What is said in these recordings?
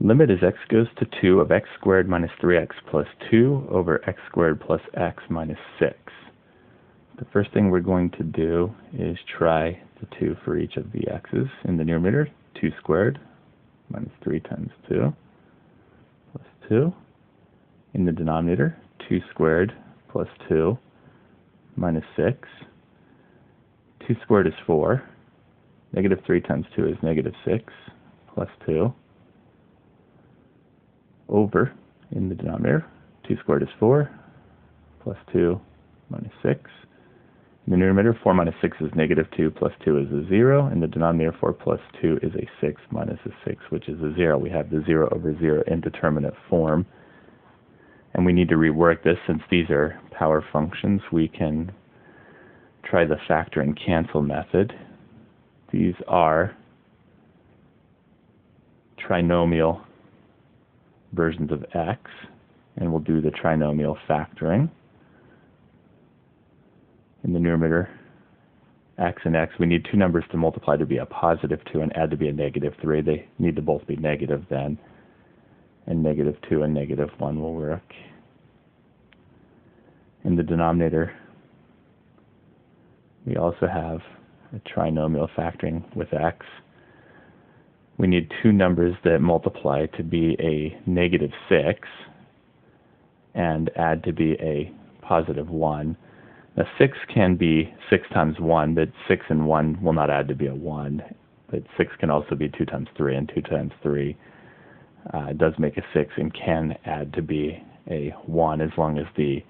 Limit as x goes to 2 of x squared minus 3x plus 2 over x squared plus x minus 6. The first thing we're going to do is try the 2 for each of the x's. In the numerator, 2 squared minus 3 times 2 plus 2. In the denominator, 2 squared plus 2 minus 6. 2 squared is 4. Negative 3 times 2 is negative 6 plus 2. Over, in the denominator, 2 squared is 4 plus 2 minus 6. In the numerator, 4 minus 6 is negative 2 plus 2 is a 0. In the denominator, 4 plus 2 is a 6 minus a 6, which is a 0. We have the 0 over 0 indeterminate form. And we need to rework this. Since these are power functions, we can try the factor and cancel method. These are trinomial versions of x, and we'll do the trinomial factoring. In the numerator, x and x, we need two numbers to multiply to be a positive 2 and add to be a negative 3. They need to both be negative then, and negative 2 and negative 1 will work. In the denominator, we also have a trinomial factoring with x. We need two numbers that multiply to be a negative 6 and add to be a positive 1. Now 6 can be 6 times 1, but 6 and 1 will not add to be a 1. But 6 can also be 2 times 3, and 2 times 3 does make a 6 and can add to be a 1 as long as the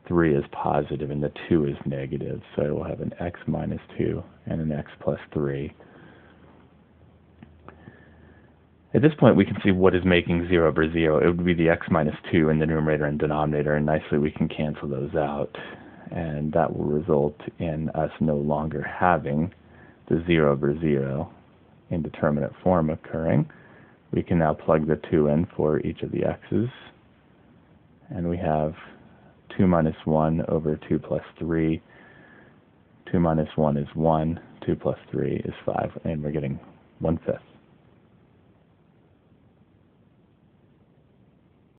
3 is positive and the 2 is negative. So we'll have an x minus 2 and an x plus 3. At this point, we can see what is making 0 over 0. It would be the x minus 2 in the numerator and denominator, and nicely we can cancel those out. And that will result in us no longer having the 0 over 0 indeterminate form occurring. We can now plug the 2 in for each of the x's, and we have 2 minus 1 over 2 plus 3. 2 minus 1 is 1, 2 plus 3 is 5, and we're getting 1/5.